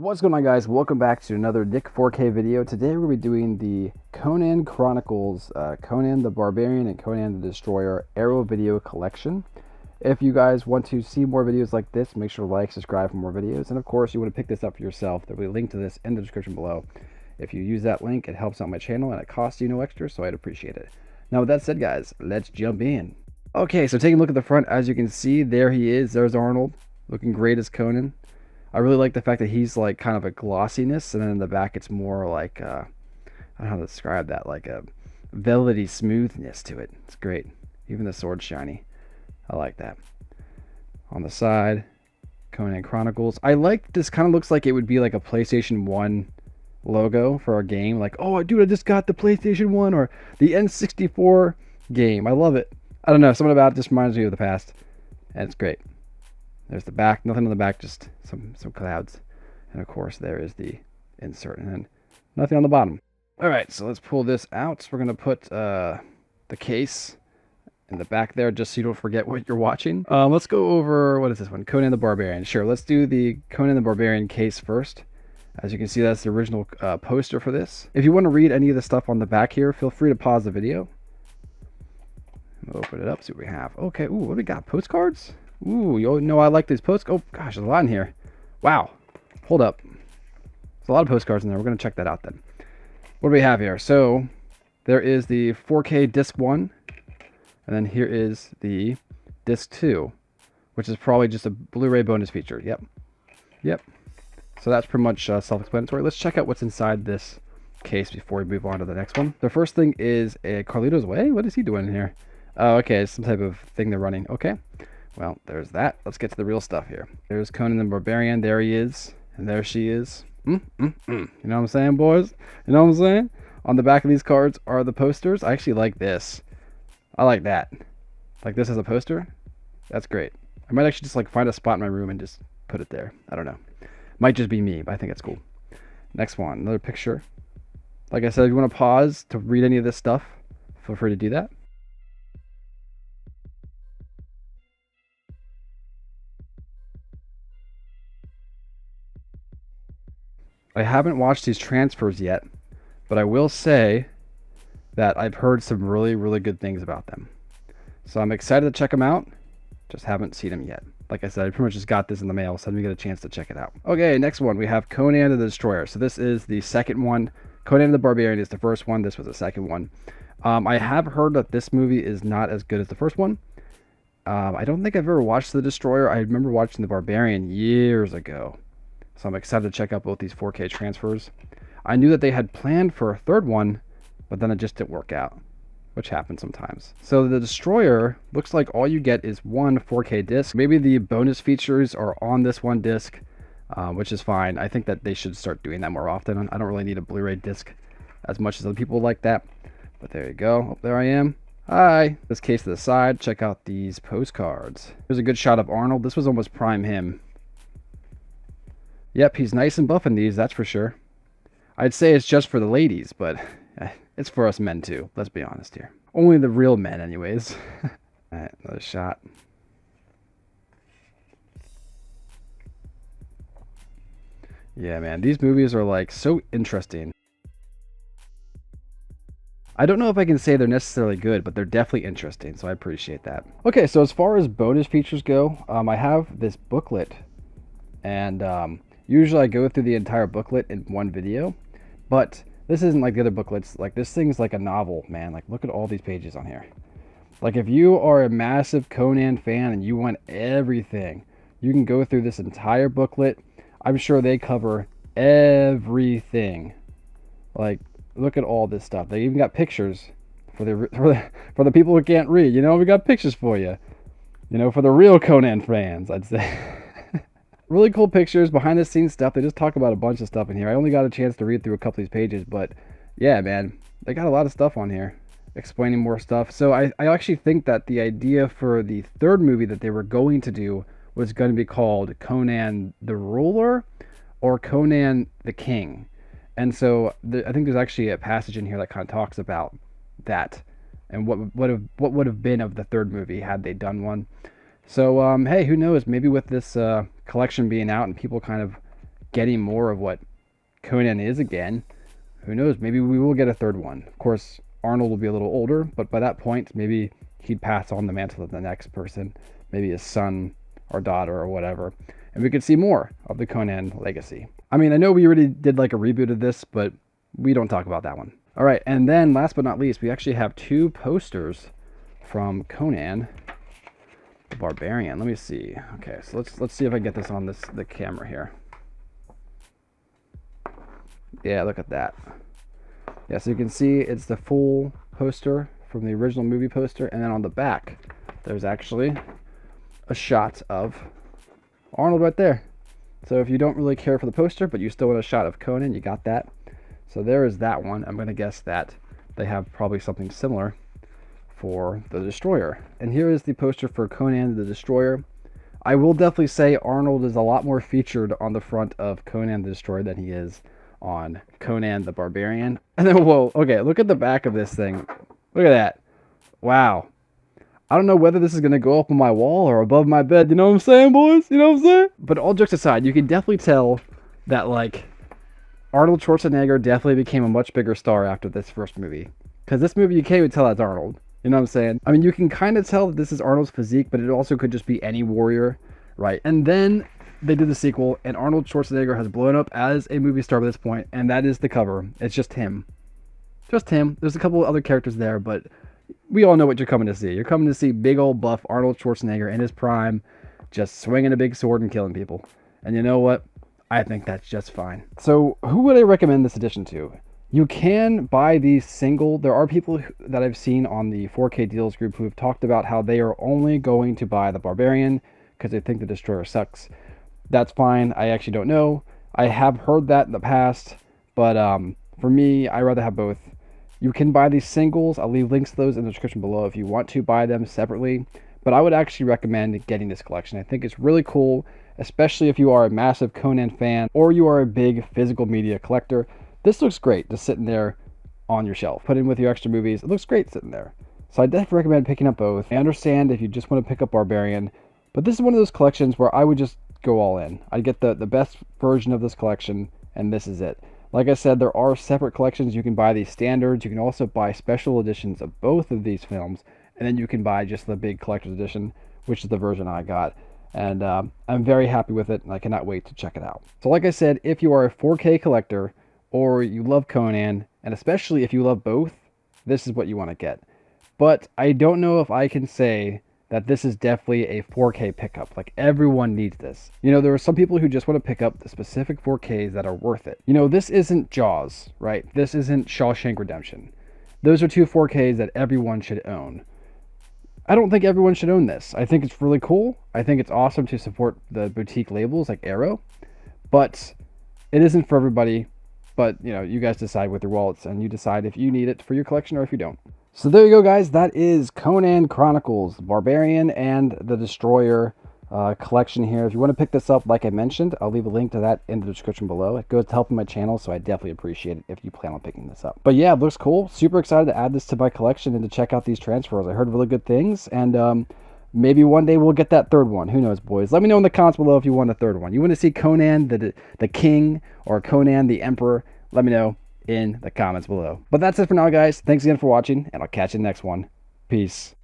What's going on, guys? Welcome back to another Nick 4K video. Today we're going to be doing the Conan Chronicles, Conan the Barbarian and Conan the Destroyer Arrow video collection. If you guys want to see more videos like this, make sure to like, subscribe for more videos. And of course, you want to pick this up for yourself. There'll be a link to this in the description below. If you use that link, it helps out my channel and it costs you no extra, so I'd appreciate it. Now with that said, guys, let's jump in. Okay, so taking a look at the front, as you can see, there he is. There's Arnold, looking great as Conan. I really like the fact that he's like kind of a glossiness, and then in the back it's more like, I don't know how to describe that, like a velvety smoothness to it. It's great. Even the sword's shiny. I like that. On the side, Conan Chronicles. I like this, kind of looks like it would be like a PlayStation 1 logo for a game. Like, oh, dude, I just got the PlayStation 1 or the N64 game. I love it. I don't know, something about it just reminds me of the past, and it's great. There's the back, nothing on the back, just some clouds. And of course, there is the insert, and then nothing on the bottom. All right, so let's pull this out. We're going to put the case in the back there, just so you don't forget what you're watching. Let's go over, what is this one? Conan the Barbarian. Sure, let's do the Conan the Barbarian case first. As you can see, that's the original poster for this. If you want to read any of the stuff on the back here, feel free to pause the video. We'll open it up, see what we have. Okay, ooh, what do we got? Postcards? Ooh, you know I like these postcards. Oh, gosh, there's a lot in here. Wow. Hold up. There's a lot of postcards in there. We're going to check that out then. What do we have here? So, there is the 4K Disc 1. And then here is the Disc 2, which is probably just a Blu-ray bonus feature. Yep. Yep. So that's pretty much self-explanatory. Let's check out what's inside this case before we move on to the next one. The first thing is a Carlito's Way. What is he doing in here? Oh, okay. It's some type of thing they're running. Okay. Well, there's that. Let's get to the real stuff here. There's Conan the Barbarian. There he is. And there she is. You know what I'm saying, boys? You know what I'm saying? On the back of these cards are the posters. I actually like this. I like that. Like this as a poster. That's great. I might actually just like find a spot in my room and just put it there. I don't know. Might just be me, but I think it's cool. Next one. Another picture. Like I said, if you want to pause to read any of this stuff, feel free to do that. I haven't watched these transfers yet, but I will say that I've heard some really, really good things about them. So I'm excited to check them out. Just haven't seen them yet. Like I said, I pretty much just got this in the mail, so I didn't get a chance to check it out. Okay, next one. We have Conan the Destroyer. So this is the second one. Conan the Barbarian is the first one. This was the second one. I have heard that this movie is not as good as the first one. I don't think I've ever watched The Destroyer. I remember watching The Barbarian years ago. So I'm excited to check out both these 4K transfers. I knew that they had planned for a third one, but then it just didn't work out, which happens sometimes. So the Destroyer looks like all you get is one 4K disc. Maybe the bonus features are on this one disc, which is fine. I think that they should start doing that more often. I don't really need a Blu-ray disc as much as other people like that. But there you go. Oh, there I am. Hi. This case to the side. Check out these postcards. Here's a good shot of Arnold. This was almost prime him. Yep, he's nice and buff in these, that's for sure. I'd say it's just for the ladies, but it's for us men too. Let's be honest here. Only the real men anyways. Alright, another shot. Yeah, man, these movies are like so interesting. I don't know if I can say they're necessarily good, but they're definitely interesting, so I appreciate that. Okay, so as far as bonus features go, I have this booklet, and usually I go through the entire booklet in one video, but this isn't like the other booklets. Like, this thing's like a novel, man. Like, look at all these pages on here. Like, if you are a massive Conan fan and you want everything, you can go through this entire booklet. I'm sure they cover everything. Like, look at all this stuff. They even got pictures for the people who can't read. You know, we got pictures for you. You know, for the real Conan fans, I'd say. Really cool pictures, behind the scenes stuff. They just talk about a bunch of stuff in here. I only got a chance to read through a couple of these pages, but yeah, man, they got a lot of stuff on here explaining more stuff. So I actually think that the idea for the third movie that they were going to do was going to be called Conan the Ruler or Conan the King. And so I think there's actually a passage in here that kind of talks about that and what would have been of the third movie had they done one. So hey, who knows? Maybe with this collection being out and people kind of getting more of what Conan is again. Who knows? Maybe we will get a third one. Of course, Arnold will be a little older, but by that point, maybe he'd pass on the mantle to the next person, maybe his son or daughter or whatever, and we could see more of the Conan legacy. I mean, I know we already did like a reboot of this, but we don't talk about that one. All right, and then last but not least, we actually have 2 posters from Conan the Barbarian. Let me see. Okay, so let's see if I can get this on the camera here. Yeah, look at that. Yeah, so you can see it's the full poster from the original movie poster, and then on the back, there's actually a shot of Arnold right there. So if you don't really care for the poster, but you still want a shot of Conan, you got that. So there is that one. I'm going to guess that they have probably something similar for the Destroyer. And here is the poster for Conan the Destroyer. I will definitely say Arnold is a lot more featured on the front of Conan the Destroyer than he is on Conan the Barbarian. And then, whoa, okay, look at the back of this thing. Look at that. Wow. I don't know whether this is going to go up on my wall or above my bed. You know what I'm saying, boys? You know what I'm saying? But all jokes aside, you can definitely tell that, like, Arnold Schwarzenegger definitely became a much bigger star after this first movie. Because this movie, you can't even tell that's Arnold. You know what I'm saying? I mean, you can kind of tell that this is Arnold's physique, but it also could just be any warrior, right? And then they did the sequel, and Arnold Schwarzenegger has blown up as a movie star by this point, and that is the cover. It's just him. Just him. There's a couple of other characters there, but we all know what you're coming to see. You're coming to see big old buff Arnold Schwarzenegger in his prime, just swinging a big sword and killing people. And you know what? I think that's just fine. So who would I recommend this edition to? You can buy these single. There are people that I've seen on the 4K deals group who have talked about how they are only going to buy the Barbarian because they think the Destroyer sucks. That's fine. I actually don't know. I have heard that in the past, but for me, I rather have both. You can buy these singles. I'll leave links to those in the description below if you want to buy them separately. But I would actually recommend getting this collection. I think it's really cool, especially if you are a massive Conan fan or you are a big physical media collector. This looks great just sitting there on your shelf. Put in with your extra movies. It looks great sitting there. So I definitely recommend picking up both. I understand if you just want to pick up Barbarian, but this is one of those collections where I would just go all in. I'd get the best version of this collection, and this is it. Like I said, there are separate collections. You can buy these standards. You can also buy special editions of both of these films, and then you can buy just the big collector's edition, which is the version I got. And I'm very happy with it, and I cannot wait to check it out. So like I said, if you are a 4K collector, or you love Conan, and especially if you love both, this is what you want to get. But I don't know if I can say that this is definitely a 4K pickup. Like, everyone needs this. You know, there are some people who just want to pick up the specific 4Ks that are worth it. You know, this isn't Jaws, right? This isn't Shawshank Redemption. Those are 2 4Ks that everyone should own. I don't think everyone should own this. I think it's really cool. I think it's awesome to support the boutique labels like Arrow, but it isn't for everybody. But, you know, you guys decide with your wallets, and you decide if you need it for your collection or if you don't. So there you go, guys. That is Conan Chronicles, Barbarian and the Destroyer collection here. If you want to pick this up, like I mentioned, I'll leave a link to that in the description below. It goes to helping my channel, so I definitely appreciate it if you plan on picking this up. But yeah, it looks cool. Super excited to add this to my collection and to check out these transfers. I heard really good things, and maybe one day we'll get that third one. Who knows, boys? Let me know in the comments below if you want a third one. You want to see Conan the King or Conan the Emperor? Let me know in the comments below. But that's it for now, guys. Thanks again for watching, and I'll catch you in the next one. Peace.